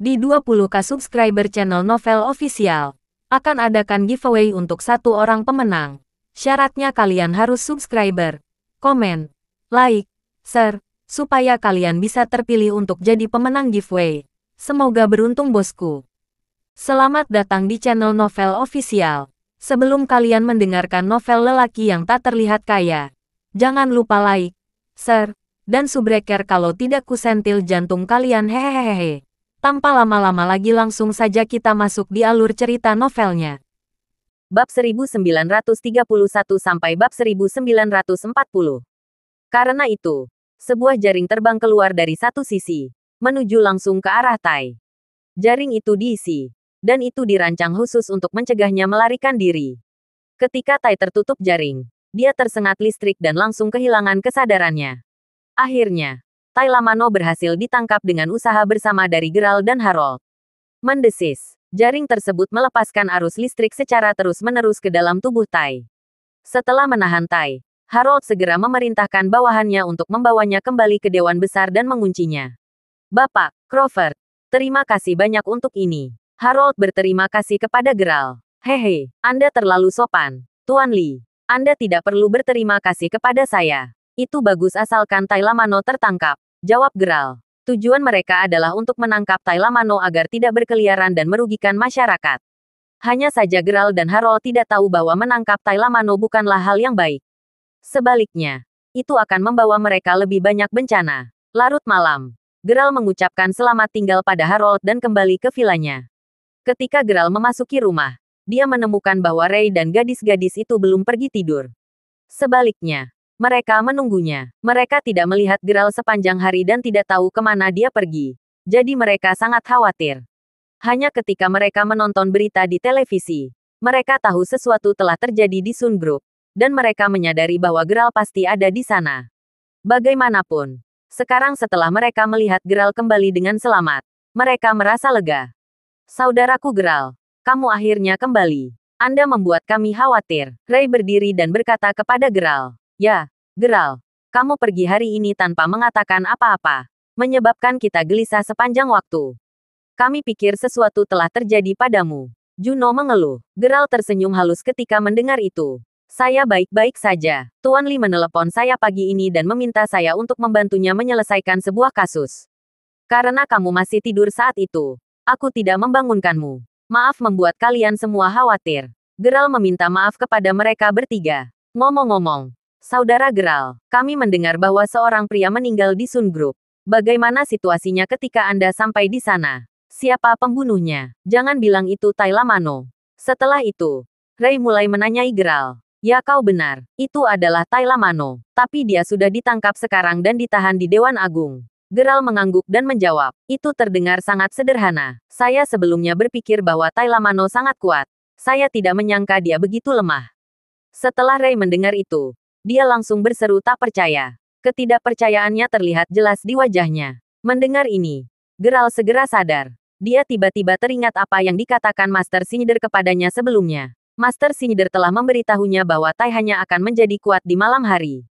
Di 20K subscriber channel Novel Official, akan adakan giveaway untuk satu orang pemenang. Syaratnya kalian harus subscriber, komen, like, share, supaya kalian bisa terpilih untuk jadi pemenang giveaway. Semoga beruntung bosku. Selamat datang di channel Novel Official. Sebelum kalian mendengarkan novel lelaki yang tak terlihat kaya, jangan lupa like, share, dan subrek kalau tidak kusentil jantung kalian hehehehe. Tanpa lama-lama lagi langsung saja kita masuk di alur cerita novelnya. Bab 1931 sampai bab 1940. Karena itu, sebuah jaring terbang keluar dari satu sisi, menuju langsung ke arah Tai. Jaring itu diisi, dan itu dirancang khusus untuk mencegahnya melarikan diri. Ketika Tai tertutup jaring, dia tersengat listrik dan langsung kehilangan kesadarannya. Akhirnya, Tai Lamano berhasil ditangkap dengan usaha bersama dari Geralt dan Harold. Mendesis, jaring tersebut melepaskan arus listrik secara terus-menerus ke dalam tubuh Tai. Setelah menahan Tai, Harold segera memerintahkan bawahannya untuk membawanya kembali ke Dewan Besar dan menguncinya. Bapak, Crawford, terima kasih banyak untuk ini. Harold berterima kasih kepada Geralt. Hehe, Anda terlalu sopan. Tuan Lee, Anda tidak perlu berterima kasih kepada saya. Itu bagus asalkan Tai Lamano tertangkap, jawab Geralt. Tujuan mereka adalah untuk menangkap Tai Lamano agar tidak berkeliaran dan merugikan masyarakat. Hanya saja Geralt dan Harold tidak tahu bahwa menangkap Tai Lamano bukanlah hal yang baik. Sebaliknya, itu akan membawa mereka lebih banyak bencana. Larut malam, Geralt mengucapkan selamat tinggal pada Harold dan kembali ke vilanya. Ketika Geralt memasuki rumah, dia menemukan bahwa Ray dan gadis-gadis itu belum pergi tidur. Sebaliknya, mereka menunggunya. Mereka tidak melihat Geralt sepanjang hari dan tidak tahu kemana dia pergi. Jadi mereka sangat khawatir. Hanya ketika mereka menonton berita di televisi, mereka tahu sesuatu telah terjadi di Sun Group. Dan mereka menyadari bahwa Geralt pasti ada di sana. Bagaimanapun, sekarang setelah mereka melihat Geralt kembali dengan selamat, mereka merasa lega. Saudaraku Geralt, kamu akhirnya kembali. Anda membuat kami khawatir. Ray berdiri dan berkata kepada Geralt. Ya, Geralt, kamu pergi hari ini tanpa mengatakan apa-apa, menyebabkan kita gelisah sepanjang waktu. Kami pikir sesuatu telah terjadi padamu. Juno mengeluh. Geralt tersenyum halus ketika mendengar itu. Saya baik-baik saja. Tuan Lee menelepon saya pagi ini dan meminta saya untuk membantunya menyelesaikan sebuah kasus. Karena kamu masih tidur saat itu, aku tidak membangunkanmu. Maaf membuat kalian semua khawatir. Geralt meminta maaf kepada mereka bertiga. Ngomong-ngomong, Saudara Geralt, kami mendengar bahwa seorang pria meninggal di Sun Group. Bagaimana situasinya ketika Anda sampai di sana? Siapa pembunuhnya? Jangan bilang itu Tai Lamano. Setelah itu, Ray mulai menanyai Geralt. Ya kau benar, itu adalah Tai Lamano. Tapi dia sudah ditangkap sekarang dan ditahan di Dewan Agung. Geralt mengangguk dan menjawab. Itu terdengar sangat sederhana. Saya sebelumnya berpikir bahwa Tai Lamano sangat kuat. Saya tidak menyangka dia begitu lemah. Setelah Ray mendengar itu, dia langsung berseru tak percaya. Ketidakpercayaannya terlihat jelas di wajahnya. Mendengar ini, Geralt segera sadar. Dia tiba-tiba teringat apa yang dikatakan Master Schneider kepadanya sebelumnya. Master Schneider telah memberitahunya bahwa Tai hanya akan menjadi kuat di malam hari.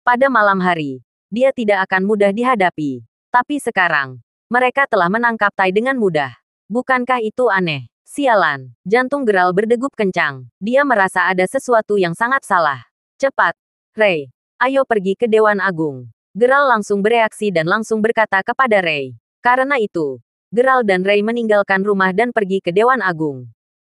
Pada malam hari, dia tidak akan mudah dihadapi. Tapi sekarang, mereka telah menangkap Tai dengan mudah. Bukankah itu aneh? Sialan, jantung Geralt berdegup kencang. Dia merasa ada sesuatu yang sangat salah. Cepat, Ray, ayo pergi ke Dewan Agung. Geralt langsung bereaksi dan langsung berkata kepada Ray. Karena itu, Geralt dan Ray meninggalkan rumah dan pergi ke Dewan Agung.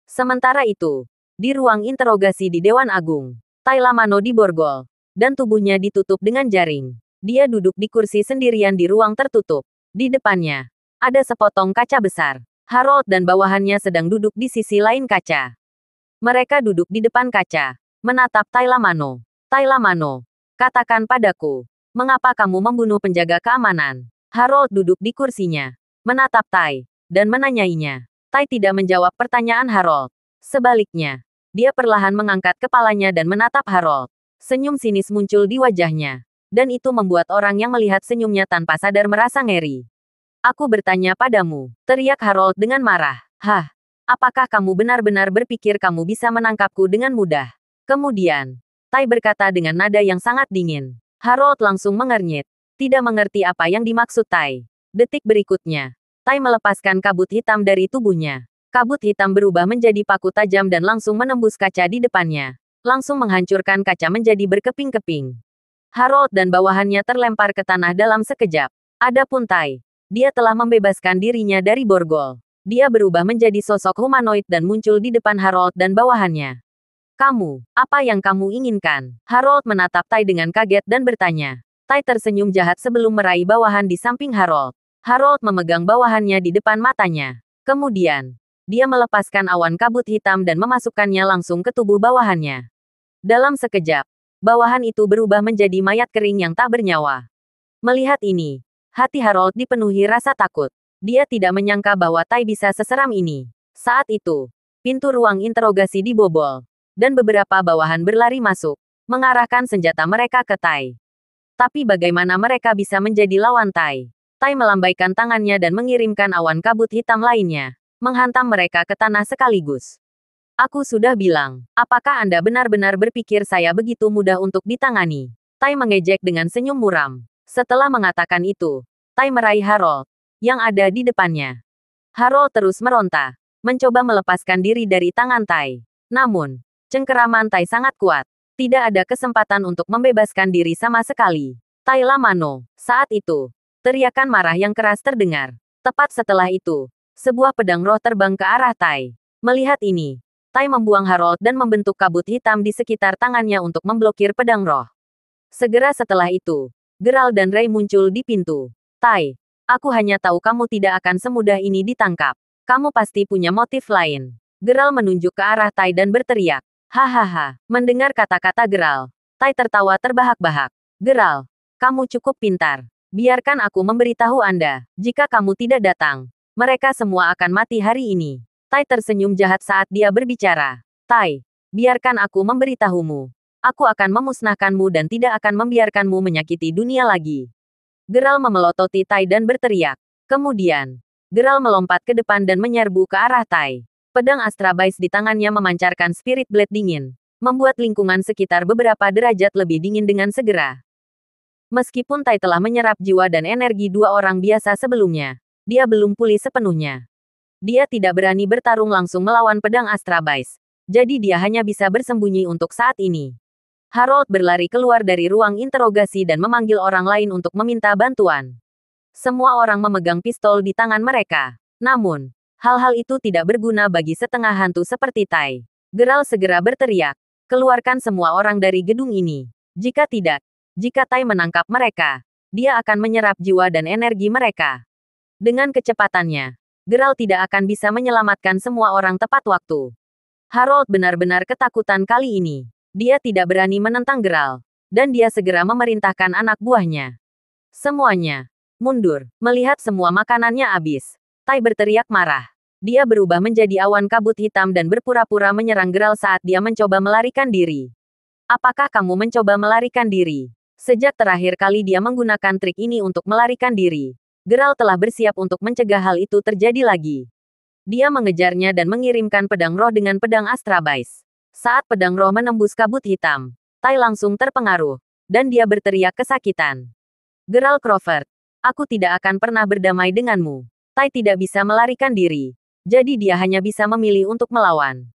Sementara itu, di ruang interogasi di Dewan Agung, Tai Lamano diborgol, dan tubuhnya ditutup dengan jaring. Dia duduk di kursi sendirian di ruang tertutup. Di depannya, ada sepotong kaca besar. Harold dan bawahannya sedang duduk di sisi lain kaca. Mereka duduk di depan kaca, menatap Tai Lamano. Tai Lamano, katakan padaku, mengapa kamu membunuh penjaga keamanan? Harold duduk di kursinya, menatap Tai, dan menanyainya. Tai tidak menjawab pertanyaan Harold. Sebaliknya, dia perlahan mengangkat kepalanya dan menatap Harold. Senyum sinis muncul di wajahnya, dan itu membuat orang yang melihat senyumnya tanpa sadar merasa ngeri. Aku bertanya padamu, teriak Harold dengan marah. Hah, apakah kamu benar-benar berpikir kamu bisa menangkapku dengan mudah? Kemudian, Tai berkata dengan nada yang sangat dingin. Harold langsung mengernyit. Tidak mengerti apa yang dimaksud Tai. Detik berikutnya, Tai melepaskan kabut hitam dari tubuhnya. Kabut hitam berubah menjadi paku tajam dan langsung menembus kaca di depannya. Langsung menghancurkan kaca menjadi berkeping-keping. Harold dan bawahannya terlempar ke tanah dalam sekejap. Adapun Tai, dia telah membebaskan dirinya dari borgol. Dia berubah menjadi sosok humanoid dan muncul di depan Harold dan bawahannya. Kamu, apa yang kamu inginkan? Harold menatap Tai dengan kaget dan bertanya. Tai tersenyum jahat sebelum meraih bawahan di samping Harold. Harold memegang bawahannya di depan matanya. Kemudian, dia melepaskan awan kabut hitam dan memasukkannya langsung ke tubuh bawahannya. Dalam sekejap, bawahan itu berubah menjadi mayat kering yang tak bernyawa. Melihat ini, hati Harold dipenuhi rasa takut. Dia tidak menyangka bahwa Tai bisa seseram ini. Saat itu, pintu ruang interogasi dibobol, dan beberapa bawahan berlari masuk, mengarahkan senjata mereka ke Tai. Tapi bagaimana mereka bisa menjadi lawan Tai? Tai melambaikan tangannya dan mengirimkan awan kabut hitam lainnya, menghantam mereka ke tanah sekaligus. Aku sudah bilang, apakah Anda benar-benar berpikir saya begitu mudah untuk ditangani? Tai mengejek dengan senyum muram. Setelah mengatakan itu, Tai meraih Harold, yang ada di depannya. Harold terus meronta, mencoba melepaskan diri dari tangan Tai. Namun, cengkeraman Tai sangat kuat. Tidak ada kesempatan untuk membebaskan diri sama sekali. Tai Lamano, saat itu, teriakan marah yang keras terdengar. Tepat setelah itu, sebuah pedang roh terbang ke arah Tai. Melihat ini, Tai membuang Harold dan membentuk kabut hitam di sekitar tangannya untuk memblokir pedang roh. Segera setelah itu, Geralt dan Ray muncul di pintu. Tai, aku hanya tahu kamu tidak akan semudah ini ditangkap. Kamu pasti punya motif lain. Geralt menunjuk ke arah Tai dan berteriak. Hahaha, mendengar kata-kata Geralt, Tai tertawa terbahak-bahak. Geralt, kamu cukup pintar. Biarkan aku memberitahu Anda, jika kamu tidak datang, mereka semua akan mati hari ini. Tai tersenyum jahat saat dia berbicara. Tai, biarkan aku memberitahumu. Aku akan memusnahkanmu dan tidak akan membiarkanmu menyakiti dunia lagi. Geralt memelototi Tai dan berteriak. Kemudian, Geralt melompat ke depan dan menyerbu ke arah Tai. Pedang Astrabais di tangannya memancarkan spirit blade dingin, membuat lingkungan sekitar beberapa derajat lebih dingin dengan segera. Meskipun Tai telah menyerap jiwa dan energi dua orang biasa sebelumnya, dia belum pulih sepenuhnya. Dia tidak berani bertarung langsung melawan pedang Astrabais, jadi dia hanya bisa bersembunyi untuk saat ini. Harold berlari keluar dari ruang interogasi dan memanggil orang lain untuk meminta bantuan. Semua orang memegang pistol di tangan mereka. Namun, hal-hal itu tidak berguna bagi setengah hantu seperti Tai. Geralt segera berteriak, keluarkan semua orang dari gedung ini. Jika tidak, jika Tai menangkap mereka, dia akan menyerap jiwa dan energi mereka. Dengan kecepatannya, Geralt tidak akan bisa menyelamatkan semua orang tepat waktu. Harold benar-benar ketakutan kali ini. Dia tidak berani menentang Geralt, dan dia segera memerintahkan anak buahnya. Semuanya, mundur, melihat semua makanannya habis. Tai berteriak marah. Dia berubah menjadi awan kabut hitam dan berpura-pura menyerang Geralt saat dia mencoba melarikan diri. Apakah kamu mencoba melarikan diri? Sejak terakhir kali dia menggunakan trik ini untuk melarikan diri, Geralt telah bersiap untuk mencegah hal itu terjadi lagi. Dia mengejarnya dan mengirimkan pedang roh dengan pedang Astrabais. Saat pedang roh menembus kabut hitam, Tai langsung terpengaruh, dan dia berteriak kesakitan. Geralt Crawford, aku tidak akan pernah berdamai denganmu. Tai tidak bisa melarikan diri, jadi dia hanya bisa memilih untuk melawan.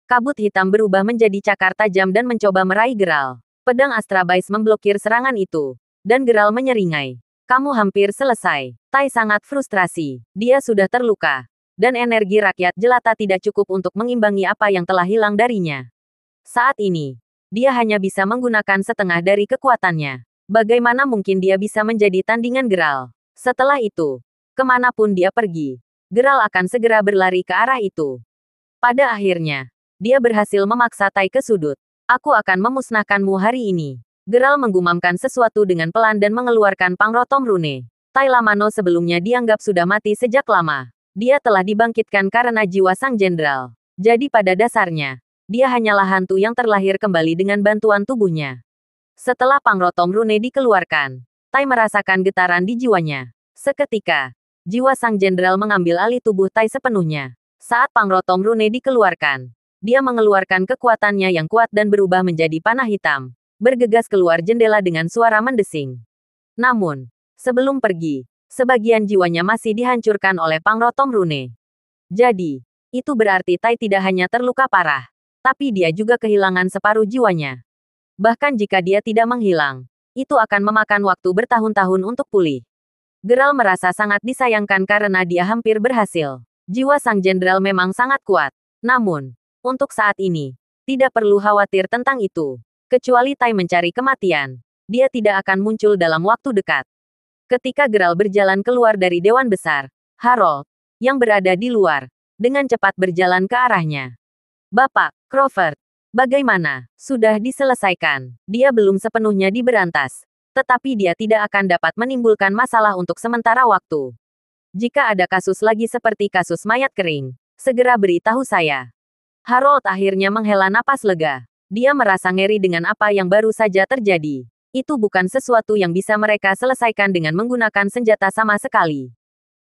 Kabut hitam berubah menjadi cakar tajam dan mencoba meraih Geralt. Pedang Astrabais memblokir serangan itu, dan Geralt menyeringai. Kamu hampir selesai. Tai sangat frustrasi. Dia sudah terluka, dan energi rakyat jelata tidak cukup untuk mengimbangi apa yang telah hilang darinya. Saat ini, dia hanya bisa menggunakan setengah dari kekuatannya. Bagaimana mungkin dia bisa menjadi tandingan Geralt? Setelah itu, kemanapun dia pergi, Geralt akan segera berlari ke arah itu. Pada akhirnya, dia berhasil memaksa Tai ke sudut. Aku akan memusnahkanmu hari ini. Geralt menggumamkan sesuatu dengan pelan dan mengeluarkan pangrotom rune. Tai Lamano sebelumnya dianggap sudah mati sejak lama. Dia telah dibangkitkan karena jiwa sang jenderal. Jadi pada dasarnya, dia hanyalah hantu yang terlahir kembali dengan bantuan tubuhnya. Setelah pangrotom rune dikeluarkan, Tai merasakan getaran di jiwanya. Seketika, jiwa sang jenderal mengambil alih tubuh Tai sepenuhnya. Saat pangrotom rune dikeluarkan, dia mengeluarkan kekuatannya yang kuat dan berubah menjadi panah hitam, bergegas keluar jendela dengan suara mendesing. Namun, sebelum pergi, Sebagian jiwanya masih dihancurkan oleh pangrotom rune. Jadi, itu berarti Tai tidak hanya terluka parah, tapi dia juga kehilangan separuh jiwanya. Bahkan jika dia tidak menghilang, itu akan memakan waktu bertahun-tahun untuk pulih. Geralt merasa sangat disayangkan karena dia hampir berhasil. Jiwa sang jenderal memang sangat kuat. Namun, untuk saat ini, tidak perlu khawatir tentang itu. Kecuali Tai mencari kematian, dia tidak akan muncul dalam waktu dekat. Ketika Geralt berjalan keluar dari Dewan Besar, Harold, yang berada di luar, dengan cepat berjalan ke arahnya. Bapak, Crawford, bagaimana? Sudah diselesaikan. Dia belum sepenuhnya diberantas. Tetapi dia tidak akan dapat menimbulkan masalah untuk sementara waktu. Jika ada kasus lagi seperti kasus mayat kering, segera beritahu saya. Harold akhirnya menghela napas lega. Dia merasa ngeri dengan apa yang baru saja terjadi. Itu bukan sesuatu yang bisa mereka selesaikan dengan menggunakan senjata sama sekali.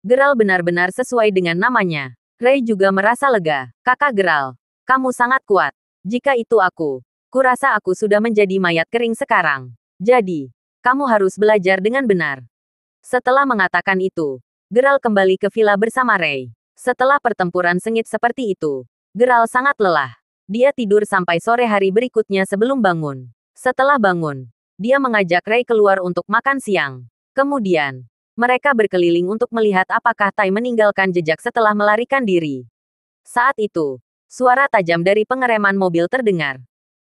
Geralt benar-benar sesuai dengan namanya. Ray juga merasa lega. Kakak Geralt, kamu sangat kuat. Jika itu aku, kurasa aku sudah menjadi mayat kering sekarang. Jadi, kamu harus belajar dengan benar. Setelah mengatakan itu, Geralt kembali ke villa bersama Ray. Setelah pertempuran sengit seperti itu, Geralt sangat lelah. Dia tidur sampai sore hari berikutnya sebelum bangun. Setelah bangun, dia mengajak Ray keluar untuk makan siang. Kemudian, mereka berkeliling untuk melihat apakah Tai meninggalkan jejak setelah melarikan diri. Saat itu, suara tajam dari pengereman mobil terdengar.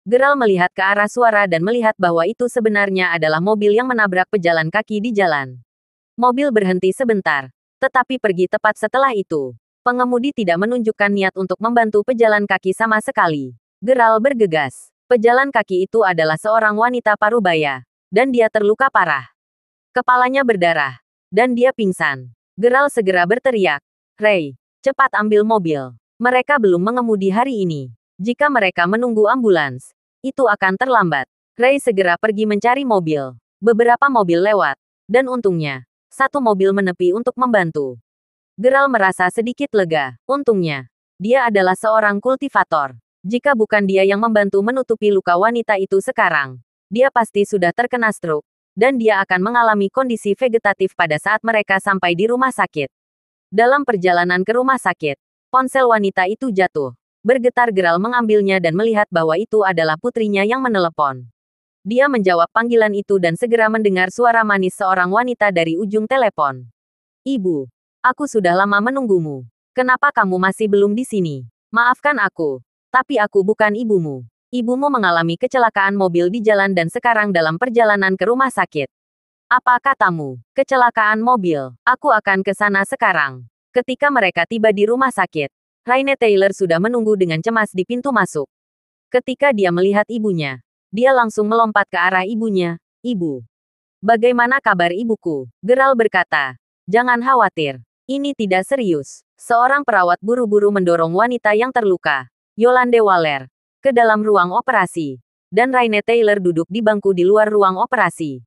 Geralt melihat ke arah suara dan melihat bahwa itu sebenarnya adalah mobil yang menabrak pejalan kaki di jalan. Mobil berhenti sebentar, tetapi pergi tepat setelah itu. Pengemudi tidak menunjukkan niat untuk membantu pejalan kaki sama sekali. Geralt bergegas. Pejalan kaki itu adalah seorang wanita parubaya, dan dia terluka parah. Kepalanya berdarah, dan dia pingsan. Geralt segera berteriak, "Ray, cepat ambil mobil. Mereka belum mengemudi hari ini. Jika mereka menunggu ambulans, itu akan terlambat." Ray segera pergi mencari mobil. Beberapa mobil lewat, dan untungnya, satu mobil menepi untuk membantu. Geralt merasa sedikit lega. Untungnya, dia adalah seorang kultivator. Jika bukan dia yang membantu menutupi luka wanita itu sekarang, dia pasti sudah terkena stroke, dan dia akan mengalami kondisi vegetatif pada saat mereka sampai di rumah sakit. Dalam perjalanan ke rumah sakit, ponsel wanita itu jatuh. Bergetar Geralt mengambilnya dan melihat bahwa itu adalah putrinya yang menelepon. Dia menjawab panggilan itu dan segera mendengar suara manis seorang wanita dari ujung telepon. "Ibu, aku sudah lama menunggumu. Kenapa kamu masih belum di sini? Maafkan aku, tapi aku bukan ibumu. Ibumu mengalami kecelakaan mobil di jalan dan sekarang dalam perjalanan ke rumah sakit." "Apa katamu? Kecelakaan mobil? Aku akan ke sana sekarang." Ketika mereka tiba di rumah sakit, Raine Taylor sudah menunggu dengan cemas di pintu masuk. Ketika dia melihat ibunya, dia langsung melompat ke arah ibunya. "Ibu, bagaimana kabar ibuku?" Geralt berkata, "Jangan khawatir. Ini tidak serius." Seorang perawat buru-buru mendorong wanita yang terluka, Yolande Waller, ke dalam ruang operasi. Dan Raine Taylor duduk di bangku di luar ruang operasi.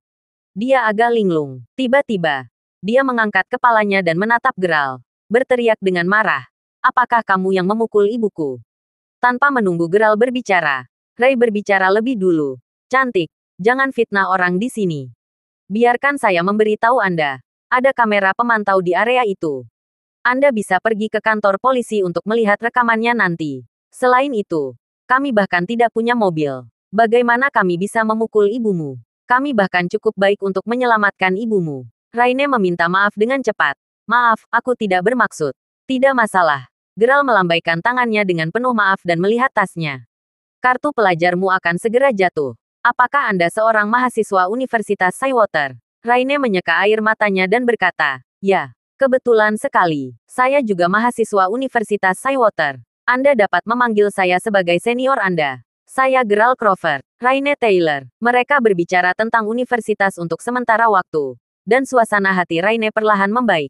Dia agak linglung. Tiba-tiba, dia mengangkat kepalanya dan menatap Geralt, berteriak dengan marah. "Apakah kamu yang memukul ibuku?" Tanpa menunggu Geralt berbicara, Ray berbicara lebih dulu. "Cantik, jangan fitnah orang di sini. Biarkan saya memberitahu Anda. Ada kamera pemantau di area itu. Anda bisa pergi ke kantor polisi untuk melihat rekamannya nanti. Selain itu, kami bahkan tidak punya mobil. Bagaimana kami bisa memukul ibumu? Kami bahkan cukup baik untuk menyelamatkan ibumu." Raine meminta maaf dengan cepat. "Maaf, aku tidak bermaksud." "Tidak masalah." Geralt melambaikan tangannya dengan penuh maaf dan melihat tasnya. "Kartu pelajarmu akan segera jatuh. Apakah Anda seorang mahasiswa Universitas Sidewater?" Raine menyeka air matanya dan berkata, "Ya, kebetulan sekali. Saya juga mahasiswa Universitas Sidewater. Anda dapat memanggil saya sebagai senior Anda. Saya Geralt Crawford." Raine Taylor. Mereka berbicara tentang universitas untuk sementara waktu, dan suasana hati Raine perlahan membaik.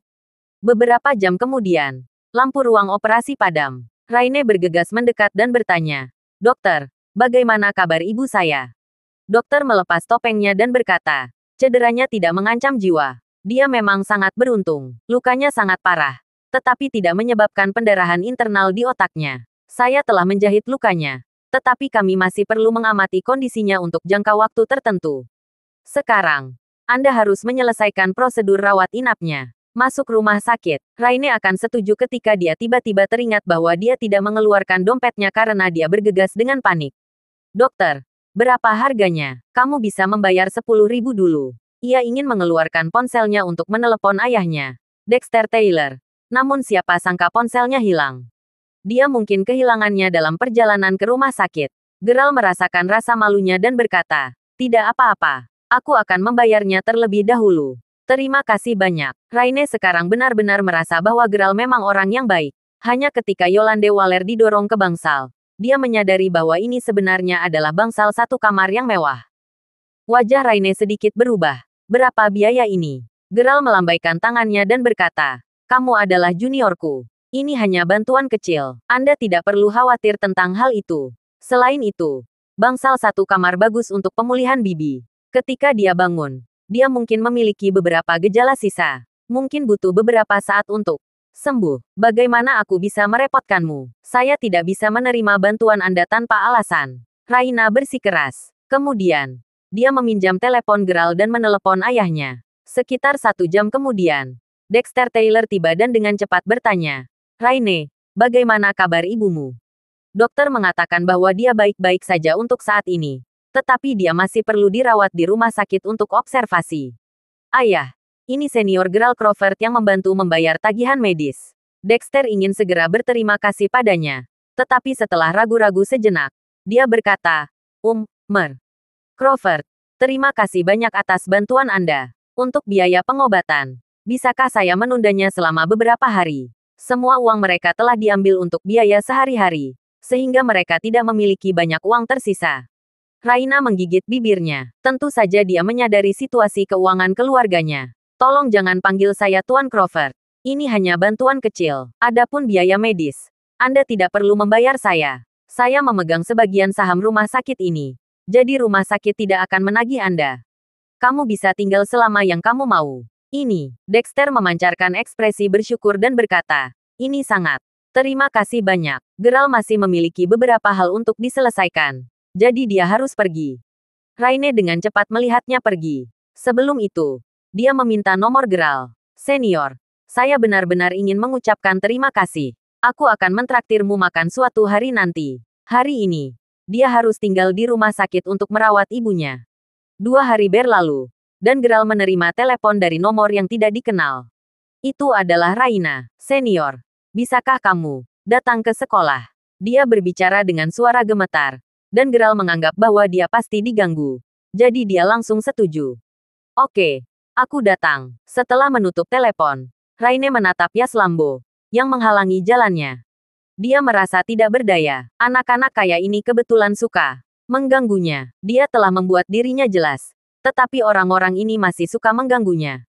Beberapa jam kemudian, lampu ruang operasi padam. Raine bergegas mendekat dan bertanya, "Dokter, bagaimana kabar ibu saya?" Dokter melepas topengnya dan berkata, "Cederanya tidak mengancam jiwa. Dia memang sangat beruntung. Lukanya sangat parah, tetapi tidak menyebabkan pendarahan internal di otaknya. Saya telah menjahit lukanya, tetapi kami masih perlu mengamati kondisinya untuk jangka waktu tertentu. Sekarang, Anda harus menyelesaikan prosedur rawat inapnya. Masuk rumah sakit. Raine akan setuju ketika dia tiba-tiba teringat bahwa dia tidak mengeluarkan dompetnya karena dia bergegas dengan panik. Dokter, berapa harganya? Kamu bisa membayar 10.000 dulu. Ia ingin mengeluarkan ponselnya untuk menelepon ayahnya, Dexter Taylor. Namun siapa sangka ponselnya hilang. Dia mungkin kehilangannya dalam perjalanan ke rumah sakit. Gerald merasakan rasa malunya dan berkata, tidak apa-apa. Aku akan membayarnya terlebih dahulu. Terima kasih banyak. Raine sekarang benar-benar merasa bahwa Gerald memang orang yang baik. Hanya ketika Yolande Waller didorong ke bangsal, dia menyadari bahwa ini sebenarnya adalah bangsal satu kamar yang mewah. Wajah Raine sedikit berubah. Berapa biaya ini? Gerald melambaikan tangannya dan berkata, kamu adalah juniorku. Ini hanya bantuan kecil. Anda tidak perlu khawatir tentang hal itu. Selain itu, bangsal satu kamar bagus untuk pemulihan bibi. Ketika dia bangun, dia mungkin memiliki beberapa gejala sisa. Mungkin butuh beberapa saat untuk sembuh. Bagaimana aku bisa merepotkanmu? Saya tidak bisa menerima bantuan Anda tanpa alasan. Raina bersikeras. Kemudian, dia meminjam telepon Gerald dan menelepon ayahnya. Sekitar 1 jam kemudian, Dexter Taylor tiba dan dengan cepat bertanya, Raine, bagaimana kabar ibumu? Dokter mengatakan bahwa dia baik-baik saja untuk saat ini. Tetapi dia masih perlu dirawat di rumah sakit untuk observasi. Ayah, ini senior Gerald Crawford yang membantu membayar tagihan medis. Dexter ingin segera berterima kasih padanya. Tetapi setelah ragu-ragu sejenak, dia berkata, Mer. Crawford, terima kasih banyak atas bantuan Anda. Untuk biaya pengobatan, bisakah saya menundanya selama beberapa hari? Semua uang mereka telah diambil untuk biaya sehari-hari, sehingga mereka tidak memiliki banyak uang tersisa. Raina menggigit bibirnya. Tentu saja dia menyadari situasi keuangan keluarganya. Tolong jangan panggil saya Tuan Crawford. Ini hanya bantuan kecil. Adapun biaya medis, Anda tidak perlu membayar saya. Saya memegang sebagian saham rumah sakit ini. Jadi rumah sakit tidak akan menagih Anda. Kamu bisa tinggal selama yang kamu mau. Ini, Dexter memancarkan ekspresi bersyukur dan berkata, ini sangat. Terima kasih banyak. Gerald masih memiliki beberapa hal untuk diselesaikan. Jadi dia harus pergi. Raine dengan cepat melihatnya pergi. Sebelum itu, dia meminta nomor Gerald. Senior, saya benar-benar ingin mengucapkan terima kasih. Aku akan mentraktirmu makan suatu hari nanti. Hari ini, dia harus tinggal di rumah sakit untuk merawat ibunya. 2 hari berlalu, dan Gerald menerima telepon dari nomor yang tidak dikenal. Itu adalah Raina, senior. Bisakah kamu datang ke sekolah? Dia berbicara dengan suara gemetar, dan Gerald menganggap bahwa dia pasti diganggu. Jadi dia langsung setuju. Oke, aku datang. Setelah menutup telepon, Raine menatap Yas Lambo, yang menghalangi jalannya. Dia merasa tidak berdaya. Anak-anak kaya ini kebetulan suka mengganggunya. Dia telah membuat dirinya jelas. Tetapi orang-orang ini masih suka mengganggunya.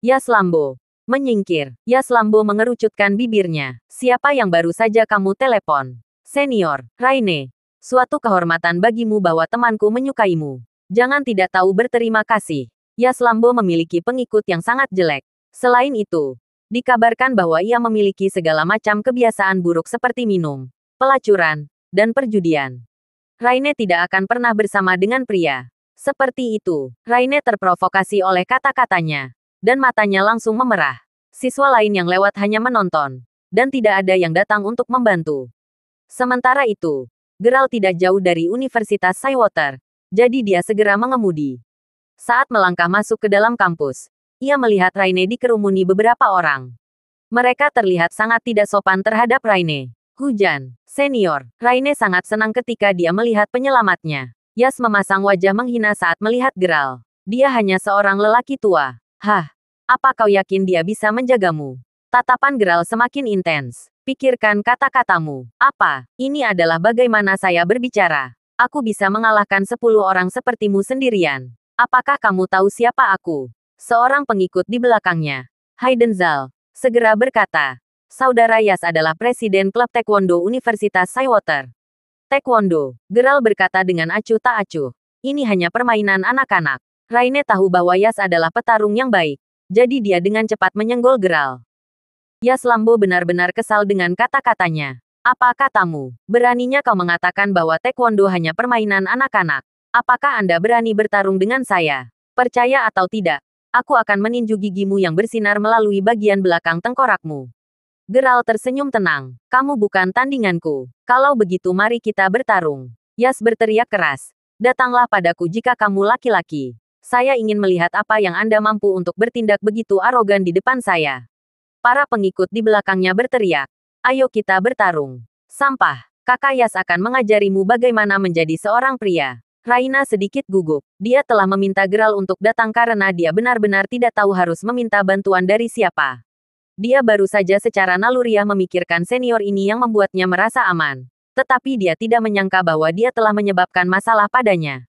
Yas Lambo menyingkir. Yas Lambo mengerucutkan bibirnya. Siapa yang baru saja kamu telepon? Senior, Raine. Suatu kehormatan bagimu bahwa temanku menyukaimu. Jangan tidak tahu berterima kasih. Yas Lambo memiliki pengikut yang sangat jelek. Selain itu, dikabarkan bahwa ia memiliki segala macam kebiasaan buruk seperti minum, pelacuran, dan perjudian. Raine tidak akan pernah bersama dengan pria seperti itu. Raine terprovokasi oleh kata-katanya, dan matanya langsung memerah. Siswa lain yang lewat hanya menonton, dan tidak ada yang datang untuk membantu. Sementara itu, Gerald tidak jauh dari Universitas Cywater, jadi dia segera mengemudi. Saat melangkah masuk ke dalam kampus, ia melihat Raine dikerumuni beberapa orang. Mereka terlihat sangat tidak sopan terhadap Raine. Hujan, senior. Raine sangat senang ketika dia melihat penyelamatnya. Yas memasang wajah menghina saat melihat Gerald. Dia hanya seorang lelaki tua. Hah? Apa kau yakin dia bisa menjagamu? Tatapan Gerald semakin intens. Pikirkan kata-katamu. Apa? Ini adalah bagaimana saya berbicara. Aku bisa mengalahkan 10 orang sepertimu sendirian. Apakah kamu tahu siapa aku? Seorang pengikut di belakangnya, Hayden Zal, segera berkata. Saudara Yas adalah presiden klub taekwondo Universitas Cywater. Taekwondo, Gerald berkata dengan acuh tak acuh. Ini hanya permainan anak-anak. Raine tahu bahwa Yas adalah petarung yang baik. Jadi dia dengan cepat menyenggol Gerald. Yas Lambo benar-benar kesal dengan kata-katanya. Apa katamu? Beraninya kau mengatakan bahwa taekwondo hanya permainan anak-anak? Apakah Anda berani bertarung dengan saya? Percaya atau tidak, aku akan meninju gigimu yang bersinar melalui bagian belakang tengkorakmu. Geralt tersenyum tenang. Kamu bukan tandinganku. Kalau begitu mari kita bertarung. Yas berteriak keras. Datanglah padaku jika kamu laki-laki. Saya ingin melihat apa yang Anda mampu untuk bertindak begitu arogan di depan saya. Para pengikut di belakangnya berteriak. Ayo kita bertarung. Sampah. Kakak Yas akan mengajarimu bagaimana menjadi seorang pria. Raina sedikit gugup. Dia telah meminta Geralt untuk datang karena dia benar-benar tidak tahu harus meminta bantuan dari siapa. Dia baru saja secara naluriah memikirkan senior ini yang membuatnya merasa aman. Tetapi dia tidak menyangka bahwa dia telah menyebabkan masalah padanya.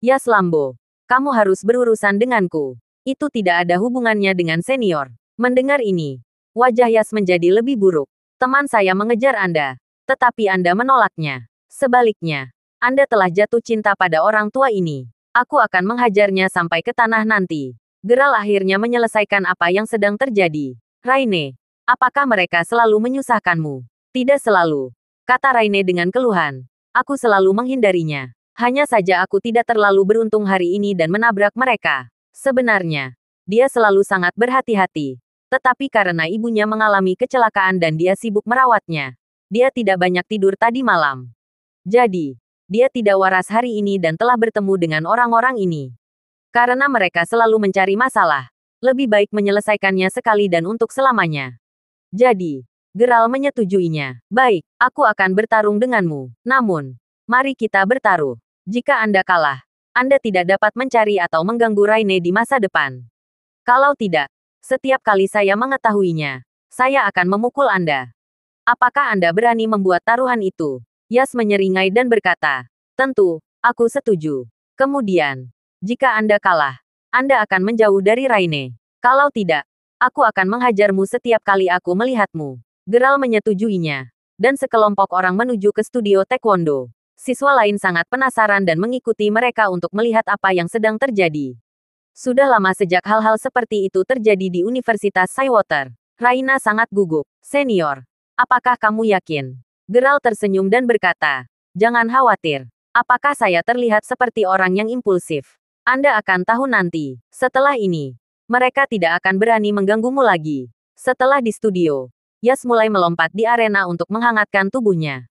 Yas Lambo, kamu harus berurusan denganku. Itu tidak ada hubungannya dengan senior. Mendengar ini, wajah Yas menjadi lebih buruk. Teman saya mengejar Anda, tetapi Anda menolaknya. Sebaliknya, Anda telah jatuh cinta pada orang tua ini. Aku akan menghajarnya sampai ke tanah nanti. Geralt akhirnya menyelesaikan apa yang sedang terjadi. Raine, apakah mereka selalu menyusahkanmu? Tidak selalu, kata Raine dengan keluhan. Aku selalu menghindarinya. Hanya saja aku tidak terlalu beruntung hari ini dan menabrak mereka. Sebenarnya, dia selalu sangat berhati-hati. Tetapi karena ibunya mengalami kecelakaan dan dia sibuk merawatnya, dia tidak banyak tidur tadi malam. Jadi, dia tidak waras hari ini dan telah bertemu dengan orang-orang ini. Karena mereka selalu mencari masalah, lebih baik menyelesaikannya sekali dan untuk selamanya. Jadi, Geralt menyetujuinya. Baik, aku akan bertarung denganmu. Namun, mari kita bertaruh. Jika Anda kalah, Anda tidak dapat mencari atau mengganggu Raine di masa depan. Kalau tidak, setiap kali saya mengetahuinya, saya akan memukul Anda. Apakah Anda berani membuat taruhan itu? Yas menyeringai dan berkata, tentu, aku setuju. Kemudian, jika Anda kalah, Anda akan menjauh dari Raine. Kalau tidak, aku akan menghajarmu setiap kali aku melihatmu. Geralt menyetujuinya. Dan sekelompok orang menuju ke studio taekwondo. Siswa lain sangat penasaran dan mengikuti mereka untuk melihat apa yang sedang terjadi. Sudah lama sejak hal-hal seperti itu terjadi di Universitas Cywater. Raina sangat gugup. Senior, apakah kamu yakin? Geralt tersenyum dan berkata, jangan khawatir. Apakah saya terlihat seperti orang yang impulsif? Anda akan tahu nanti. Setelah ini, mereka tidak akan berani mengganggumu lagi. Setelah di studio, Yas mulai melompat di arena untuk menghangatkan tubuhnya.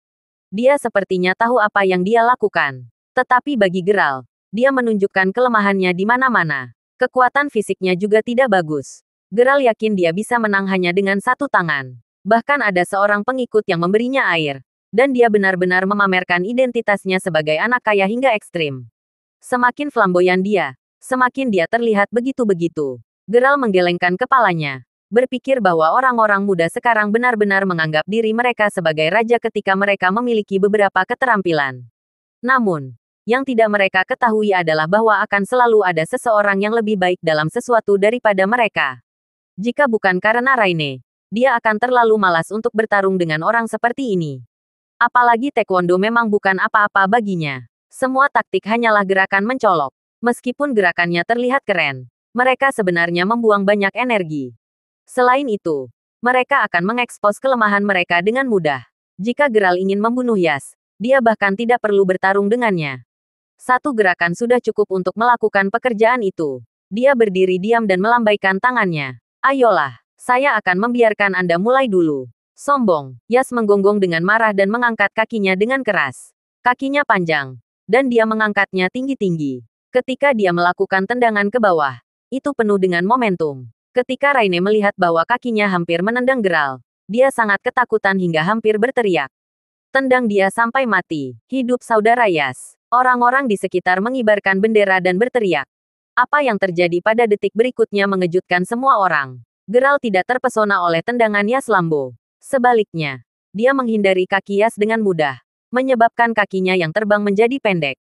Dia sepertinya tahu apa yang dia lakukan. Tetapi bagi Geralt, dia menunjukkan kelemahannya di mana-mana. Kekuatan fisiknya juga tidak bagus. Geralt yakin dia bisa menang hanya dengan satu tangan. Bahkan ada seorang pengikut yang memberinya air. Dan dia benar-benar memamerkan identitasnya sebagai anak kaya hingga ekstrim. Semakin flamboyan dia, semakin dia terlihat begitu-begitu. Geralt menggelengkan kepalanya. Berpikir bahwa orang-orang muda sekarang benar-benar menganggap diri mereka sebagai raja ketika mereka memiliki beberapa keterampilan. Namun, yang tidak mereka ketahui adalah bahwa akan selalu ada seseorang yang lebih baik dalam sesuatu daripada mereka. Jika bukan karena Raine, dia akan terlalu malas untuk bertarung dengan orang seperti ini. Apalagi taekwondo memang bukan apa-apa baginya. Semua taktik hanyalah gerakan mencolok. Meskipun gerakannya terlihat keren, mereka sebenarnya membuang banyak energi. Selain itu, mereka akan mengekspos kelemahan mereka dengan mudah. Jika Geralt ingin membunuh Yas, dia bahkan tidak perlu bertarung dengannya. Satu gerakan sudah cukup untuk melakukan pekerjaan itu. Dia berdiri diam dan melambaikan tangannya. Ayolah, saya akan membiarkan Anda mulai dulu. Sombong, Yas menggonggong dengan marah dan mengangkat kakinya dengan keras. Kakinya panjang, dan dia mengangkatnya tinggi-tinggi. Ketika dia melakukan tendangan ke bawah, itu penuh dengan momentum. Ketika Raine melihat bahwa kakinya hampir menendang Geralt, dia sangat ketakutan hingga hampir berteriak. Tendang dia sampai mati. Hidup saudara Yas. Orang-orang di sekitar mengibarkan bendera dan berteriak. Apa yang terjadi pada detik berikutnya mengejutkan semua orang. Geralt tidak terpesona oleh tendangan Yas Lambo. Sebaliknya, dia menghindari kaki Yas dengan mudah, menyebabkan kakinya yang terbang menjadi pendek.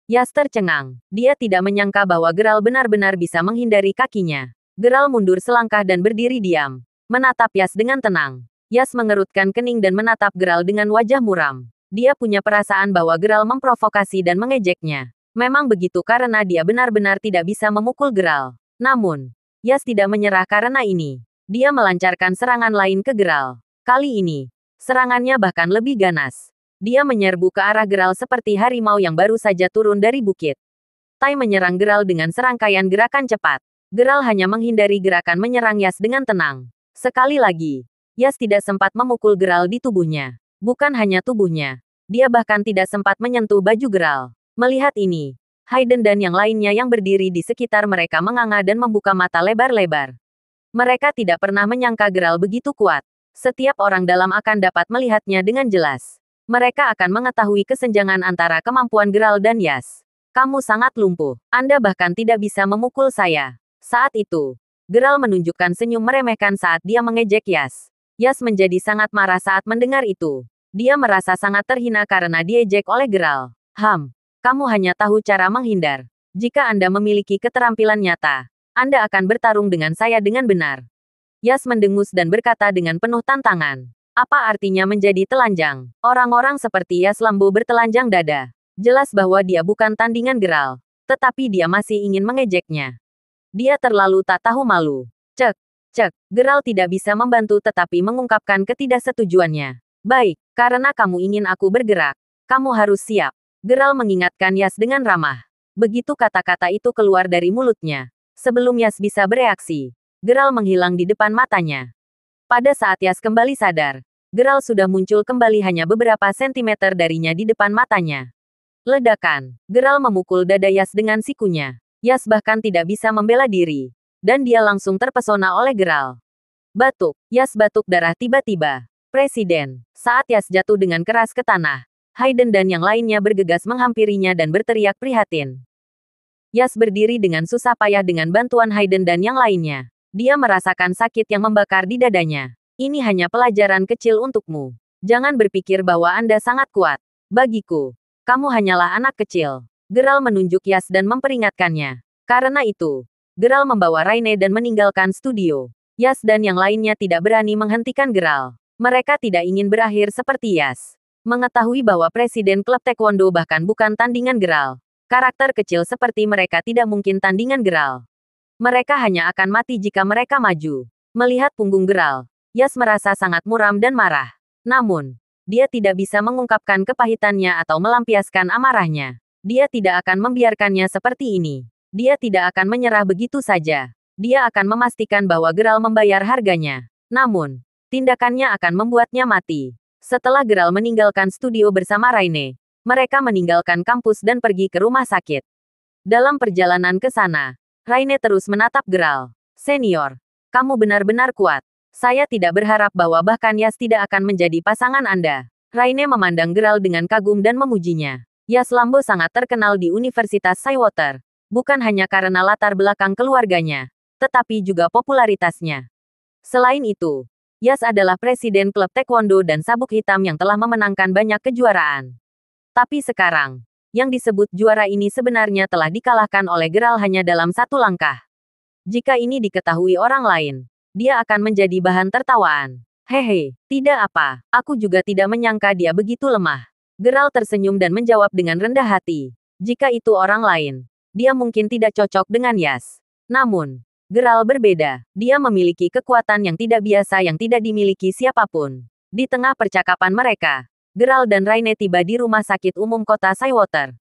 Yas tercengang. Dia tidak menyangka bahwa Geralt benar-benar bisa menghindari kakinya. Geralt mundur selangkah dan berdiri diam, menatap Yas dengan tenang. Yas mengerutkan kening dan menatap Geralt dengan wajah muram. Dia punya perasaan bahwa Geralt memprovokasi dan mengejeknya. Memang begitu karena dia benar-benar tidak bisa memukul Geralt. Namun, Yas tidak menyerah karena ini. Dia melancarkan serangan lain ke Geralt. Kali ini, serangannya bahkan lebih ganas. Dia menyerbu ke arah Geralt seperti harimau yang baru saja turun dari bukit. Tai menyerang Geralt dengan serangkaian gerakan cepat. Geralt hanya menghindari gerakan menyerang Yas dengan tenang. Sekali lagi, Yas tidak sempat memukul Geralt di tubuhnya. Bukan hanya tubuhnya. Dia bahkan tidak sempat menyentuh baju Geralt. Melihat ini, Hayden dan yang lainnya yang berdiri di sekitar mereka menganga dan membuka mata lebar-lebar. Mereka tidak pernah menyangka Geralt begitu kuat. Setiap orang dalam akan dapat melihatnya dengan jelas. Mereka akan mengetahui kesenjangan antara kemampuan Geralt dan Yas. Kamu sangat lumpuh. Anda bahkan tidak bisa memukul saya. Saat itu, Geralt menunjukkan senyum meremehkan saat dia mengejek Yas. Yas menjadi sangat marah saat mendengar itu. Dia merasa sangat terhina karena diejek oleh Geralt. Kamu hanya tahu cara menghindar. Jika Anda memiliki keterampilan nyata, Anda akan bertarung dengan saya dengan benar. Yas mendengus dan berkata dengan penuh tantangan. Apa artinya menjadi telanjang? Orang-orang seperti Yas Lambo bertelanjang dada. Jelas bahwa dia bukan tandingan Geralt. Tetapi dia masih ingin mengejeknya. Dia terlalu tak tahu malu. Cek. Geralt tidak bisa membantu tetapi mengungkapkan ketidaksetujuannya. Baik, karena kamu ingin aku bergerak. Kamu harus siap. Geralt mengingatkan Yas dengan ramah. Begitu kata-kata itu keluar dari mulutnya. Sebelum Yas bisa bereaksi, Geralt menghilang di depan matanya. Pada saat Yas kembali sadar, Geralt sudah muncul kembali hanya beberapa sentimeter darinya di depan matanya. Ledakan. Geralt memukul dada Yas dengan sikunya. Yas bahkan tidak bisa membela diri. Dan dia langsung terpesona oleh Geralt. Batuk. Yas batuk darah tiba-tiba. Presiden. Saat Yas jatuh dengan keras ke tanah, Hayden dan yang lainnya bergegas menghampirinya dan berteriak prihatin. Yas berdiri dengan susah payah dengan bantuan Hayden dan yang lainnya. Dia merasakan sakit yang membakar di dadanya. Ini hanya pelajaran kecil untukmu. Jangan berpikir bahwa Anda sangat kuat. Bagiku, kamu hanyalah anak kecil. Geralt menunjuk Yas dan memperingatkannya. Karena itu, Geralt membawa Raine dan meninggalkan studio. Yas dan yang lainnya tidak berani menghentikan Geralt. Mereka tidak ingin berakhir seperti Yas. Mengetahui bahwa Presiden Klub Taekwondo bahkan bukan tandingan Geralt. Karakter kecil seperti mereka tidak mungkin tandingan Geralt. Mereka hanya akan mati jika mereka maju. Melihat punggung Geralt, Yas merasa sangat muram dan marah. Namun, dia tidak bisa mengungkapkan kepahitannya atau melampiaskan amarahnya. Dia tidak akan membiarkannya seperti ini. Dia tidak akan menyerah begitu saja. Dia akan memastikan bahwa Geralt membayar harganya. Namun, tindakannya akan membuatnya mati. Setelah Geralt meninggalkan studio bersama Raine, mereka meninggalkan kampus dan pergi ke rumah sakit. Dalam perjalanan ke sana, Raine terus menatap Geralt. Senior, kamu benar-benar kuat. Saya tidak berharap bahwa bahkan Yas tidak akan menjadi pasangan Anda. Raine memandang Geralt dengan kagum dan memujinya. Yas Lambo sangat terkenal di Universitas Cywater. Bukan hanya karena latar belakang keluarganya, tetapi juga popularitasnya. Selain itu, Yas adalah presiden klub taekwondo dan sabuk hitam yang telah memenangkan banyak kejuaraan. Tapi sekarang, yang disebut juara ini sebenarnya telah dikalahkan oleh Geralt hanya dalam satu langkah. Jika ini diketahui orang lain, dia akan menjadi bahan tertawaan. Hehe, tidak apa, aku juga tidak menyangka dia begitu lemah. Geralt tersenyum dan menjawab dengan rendah hati. Jika itu orang lain, dia mungkin tidak cocok dengan Yas. Namun, Geralt berbeda. Dia memiliki kekuatan yang tidak biasa yang tidak dimiliki siapapun. Di tengah percakapan mereka, Geralt dan Raine tiba di rumah sakit umum kota Cywater.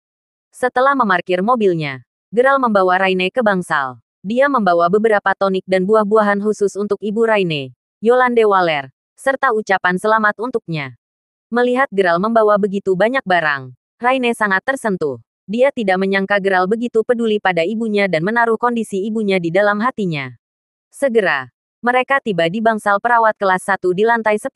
Setelah memarkir mobilnya, Geralt membawa Raine ke bangsal. Dia membawa beberapa tonik dan buah-buahan khusus untuk ibu Raine, Yolande Waller, serta ucapan selamat untuknya. Melihat Geralt membawa begitu banyak barang, Raine sangat tersentuh. Dia tidak menyangka Geralt begitu peduli pada ibunya dan menaruh kondisi ibunya di dalam hatinya. Segera, mereka tiba di bangsal perawat kelas 1 di lantai 10.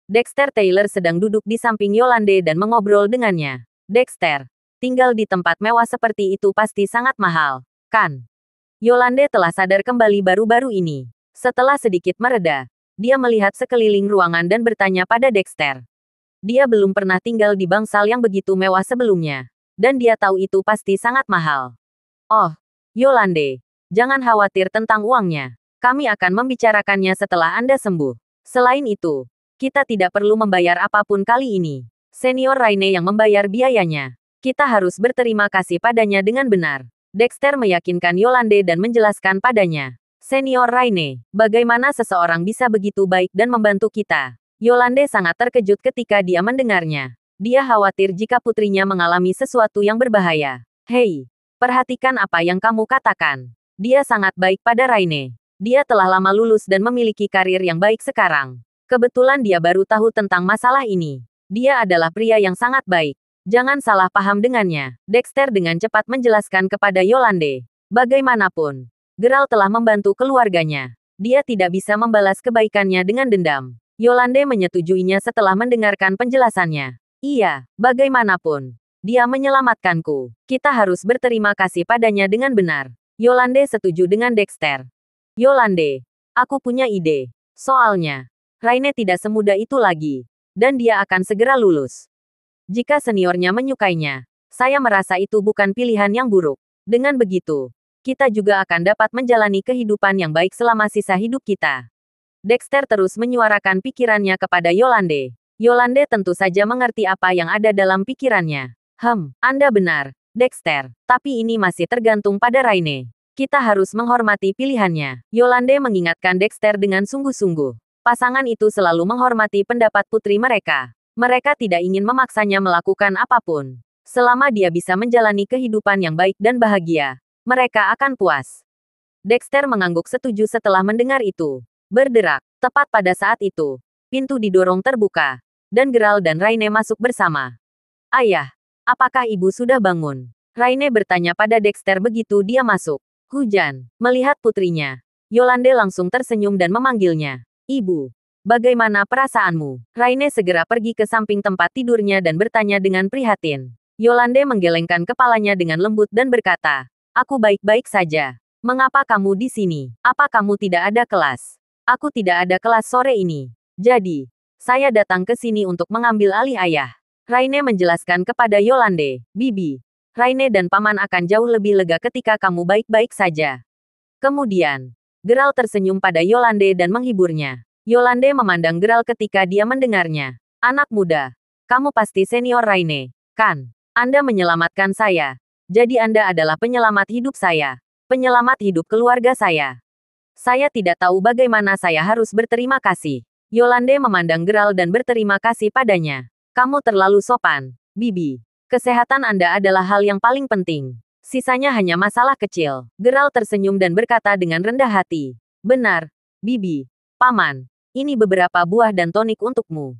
Dexter Taylor sedang duduk di samping Yolande dan mengobrol dengannya. Dexter, tinggal di tempat mewah seperti itu pasti sangat mahal, kan? Yolande telah sadar kembali baru-baru ini. Setelah sedikit mereda, dia melihat sekeliling ruangan dan bertanya pada Dexter. Dia belum pernah tinggal di bangsal yang begitu mewah sebelumnya. Dan dia tahu itu pasti sangat mahal. Oh, Yolande, jangan khawatir tentang uangnya. Kami akan membicarakannya setelah Anda sembuh. Selain itu, kita tidak perlu membayar apapun kali ini. Senior Raine yang membayar biayanya. Kita harus berterima kasih padanya dengan benar. Dexter meyakinkan Yolande dan menjelaskan padanya. Senior Raine, bagaimana seseorang bisa begitu baik dan membantu kita? Yolande sangat terkejut ketika dia mendengarnya. Dia khawatir jika putrinya mengalami sesuatu yang berbahaya. Hei, Perhatikan apa yang kamu katakan. Dia sangat baik pada Raine. Dia telah lama lulus dan memiliki karir yang baik sekarang. Kebetulan dia baru tahu tentang masalah ini. Dia adalah pria yang sangat baik. Jangan salah paham dengannya. Dexter dengan cepat menjelaskan kepada Yolande. Bagaimanapun, Geralt telah membantu keluarganya. Dia tidak bisa membalas kebaikannya dengan dendam. Yolande menyetujuinya setelah mendengarkan penjelasannya. Iya, bagaimanapun, dia menyelamatkanku. Kita harus berterima kasih padanya dengan benar. Yolande setuju dengan Dexter. Yolande, aku punya ide. Soalnya, Raine tidak semudah itu lagi. Dan dia akan segera lulus. Jika seniornya menyukainya, saya merasa itu bukan pilihan yang buruk. Dengan begitu, kita juga akan dapat menjalani kehidupan yang baik selama sisa hidup kita. Dexter terus menyuarakan pikirannya kepada Yolande. Yolande tentu saja mengerti apa yang ada dalam pikirannya. Anda benar, Dexter. Tapi ini masih tergantung pada Raine. Kita harus menghormati pilihannya. Yolande mengingatkan Dexter dengan sungguh-sungguh. Pasangan itu selalu menghormati pendapat putri mereka. Mereka tidak ingin memaksanya melakukan apapun. Selama dia bisa menjalani kehidupan yang baik dan bahagia, mereka akan puas. Dexter mengangguk setuju setelah mendengar itu. Berderak. Tepat pada saat itu, pintu didorong terbuka. Dan Geralt dan Raine masuk bersama. Ayah, apakah ibu sudah bangun? Raine bertanya pada Dexter begitu dia masuk. Hujan. Melihat putrinya, Yolande langsung tersenyum dan memanggilnya. Ibu, bagaimana perasaanmu? Raine segera pergi ke samping tempat tidurnya dan bertanya dengan prihatin. Yolande menggelengkan kepalanya dengan lembut dan berkata, aku baik-baik saja. Mengapa kamu di sini? Apa kamu tidak ada kelas? Aku tidak ada kelas sore ini. Jadi, saya datang ke sini untuk mengambil alih ayah. Raine menjelaskan kepada Yolande, Bibi, Raine dan Paman akan jauh lebih lega ketika kamu baik-baik saja. Kemudian, Geralt tersenyum pada Yolande dan menghiburnya. Yolande memandang Geralt ketika dia mendengarnya. Anak muda, kamu pasti senior Raine, kan? Anda menyelamatkan saya. Jadi Anda adalah penyelamat hidup saya. Penyelamat hidup keluarga saya. Saya tidak tahu bagaimana saya harus berterima kasih. Yolande memandang Geralt dan berterima kasih padanya. Kamu terlalu sopan, Bibi. Kesehatan Anda adalah hal yang paling penting. Sisanya hanya masalah kecil. Geralt tersenyum dan berkata dengan rendah hati. Benar, Bibi. Paman, ini beberapa buah dan tonik untukmu.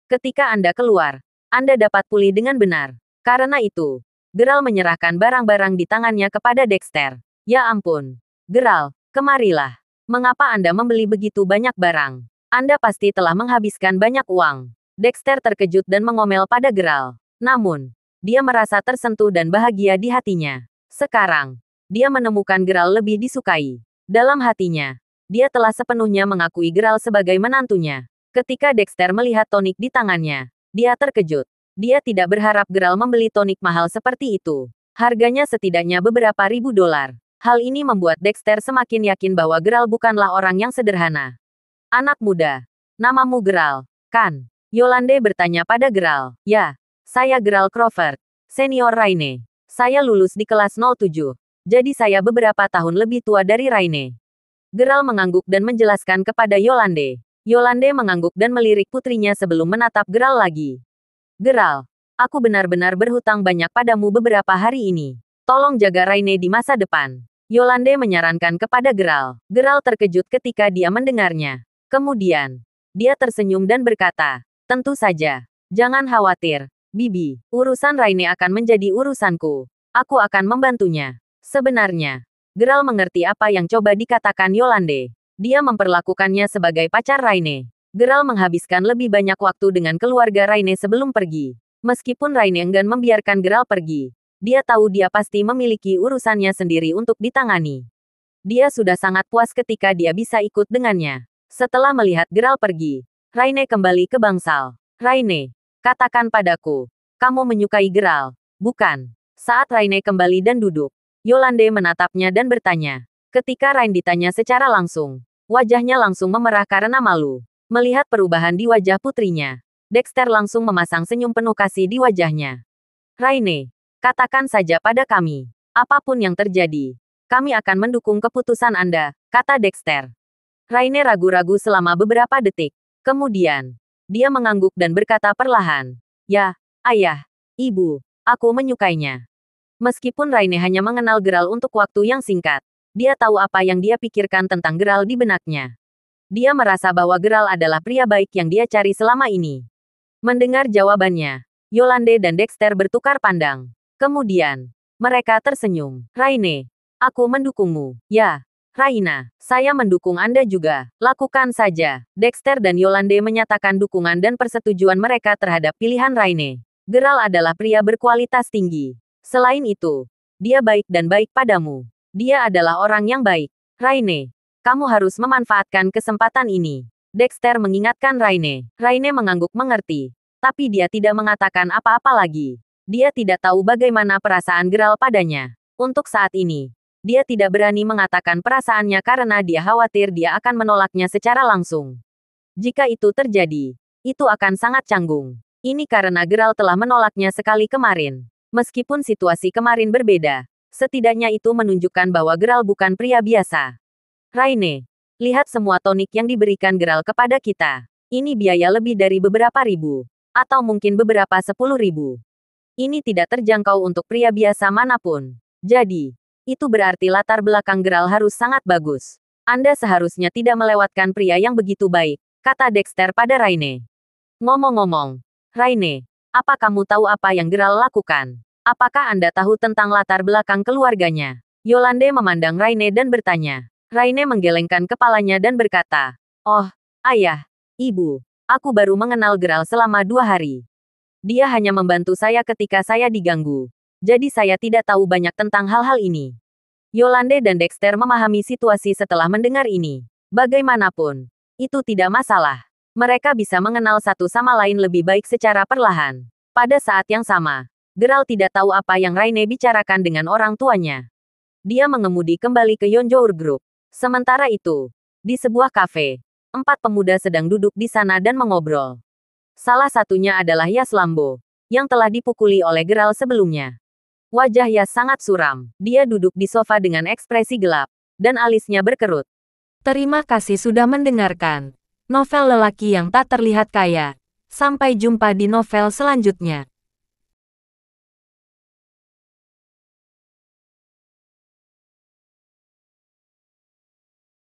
Ketika Anda keluar, Anda dapat pulih dengan benar. Karena itu, Geralt menyerahkan barang-barang di tangannya kepada Dexter. Ya ampun. Geralt, kemarilah. Mengapa Anda membeli begitu banyak barang? Anda pasti telah menghabiskan banyak uang. Dexter terkejut dan mengomel pada Geralt. Namun, dia merasa tersentuh dan bahagia di hatinya. Sekarang, dia menemukan Geralt lebih disukai. Dalam hatinya, dia telah sepenuhnya mengakui Geralt sebagai menantunya. Ketika Dexter melihat tonik di tangannya, dia terkejut. Dia tidak berharap Geralt membeli tonik mahal seperti itu. Harganya setidaknya beberapa ribu dolar. Hal ini membuat Dexter semakin yakin bahwa Geralt bukanlah orang yang sederhana. Anak muda, namamu Geralt, kan? Yolande bertanya pada Geralt. Ya, saya Geralt Crawford, senior Raine. Saya lulus di kelas 07. Jadi saya beberapa tahun lebih tua dari Raine. Geralt mengangguk dan menjelaskan kepada Yolande. Yolande mengangguk dan melirik putrinya sebelum menatap Geralt lagi. Geralt, aku benar-benar berhutang banyak padamu beberapa hari ini. Tolong jaga Raine di masa depan. Yolande menyarankan kepada Geralt. Geralt terkejut ketika dia mendengarnya. Kemudian, dia tersenyum dan berkata, tentu saja. Jangan khawatir, Bibi. Urusan Raine akan menjadi urusanku. Aku akan membantunya. Sebenarnya, Geralt mengerti apa yang coba dikatakan Yolande. Dia memperlakukannya sebagai pacar Raine. Geralt menghabiskan lebih banyak waktu dengan keluarga Raine sebelum pergi. Meskipun Raine enggan membiarkan Geralt pergi, dia tahu dia pasti memiliki urusannya sendiri untuk ditangani. Dia sudah sangat puas ketika dia bisa ikut dengannya. Setelah melihat Geralt pergi, Raine kembali ke bangsal. Raine, katakan padaku, kamu menyukai Geralt, bukan? Saat Raine kembali dan duduk, Yolande menatapnya dan bertanya. Ketika Raine ditanya secara langsung, wajahnya langsung memerah karena malu. Melihat perubahan di wajah putrinya, Dexter langsung memasang senyum penuh kasih di wajahnya. Raine, katakan saja pada kami, apapun yang terjadi, kami akan mendukung keputusan Anda, kata Dexter. Raine ragu-ragu selama beberapa detik. Kemudian, dia mengangguk dan berkata perlahan, ya, ayah, ibu, aku menyukainya. Meskipun Raine hanya mengenal Geralt untuk waktu yang singkat, dia tahu apa yang dia pikirkan tentang Geralt di benaknya. Dia merasa bahwa Geralt adalah pria baik yang dia cari selama ini. Mendengar jawabannya, Yolande dan Dexter bertukar pandang. Kemudian, mereka tersenyum. Raine, aku mendukungmu. Ya, Raina, saya mendukung Anda juga. Lakukan saja. Dexter dan Yolande menyatakan dukungan dan persetujuan mereka terhadap pilihan Raine. Geralt adalah pria berkualitas tinggi. Selain itu, dia baik dan baik padamu. Dia adalah orang yang baik. Raine, kamu harus memanfaatkan kesempatan ini. Dexter mengingatkan Raine. Raine mengangguk mengerti. Tapi dia tidak mengatakan apa-apa lagi. Dia tidak tahu bagaimana perasaan Geralt padanya. Untuk saat ini, dia tidak berani mengatakan perasaannya karena dia khawatir dia akan menolaknya secara langsung. Jika itu terjadi, itu akan sangat canggung. Ini karena Geralt telah menolaknya sekali kemarin. Meskipun situasi kemarin berbeda, setidaknya itu menunjukkan bahwa Geralt bukan pria biasa. Raine, lihat semua tonik yang diberikan Geralt kepada kita. Ini biaya lebih dari beberapa ribu. Atau mungkin beberapa 10.000. Ini tidak terjangkau untuk pria biasa manapun. Jadi, itu berarti latar belakang Geralt harus sangat bagus. Anda seharusnya tidak melewatkan pria yang begitu baik, kata Dexter pada Raine. Ngomong-ngomong, Raine, apa kamu tahu apa yang Geralt lakukan? Apakah Anda tahu tentang latar belakang keluarganya? Yolande memandang Raine dan bertanya. Raine menggelengkan kepalanya dan berkata, "Oh, ayah, ibu, aku baru mengenal Geralt selama 2 hari. Dia hanya membantu saya ketika saya diganggu. Jadi saya tidak tahu banyak tentang hal-hal ini." Yolande dan Dexter memahami situasi setelah mendengar ini. Bagaimanapun, itu tidak masalah. Mereka bisa mengenal satu sama lain lebih baik secara perlahan. Pada saat yang sama, Geralt tidak tahu apa yang Raine bicarakan dengan orang tuanya. Dia mengemudi kembali ke Yonjour Group. Sementara itu, di sebuah kafe, 4 pemuda sedang duduk di sana dan mengobrol. Salah satunya adalah Yas Lambo, yang telah dipukuli oleh Geralt sebelumnya. Wajah Yas sangat suram. Dia duduk di sofa dengan ekspresi gelap, dan alisnya berkerut. Terima kasih sudah mendengarkan novel lelaki yang tak terlihat kaya. Sampai jumpa di novel selanjutnya.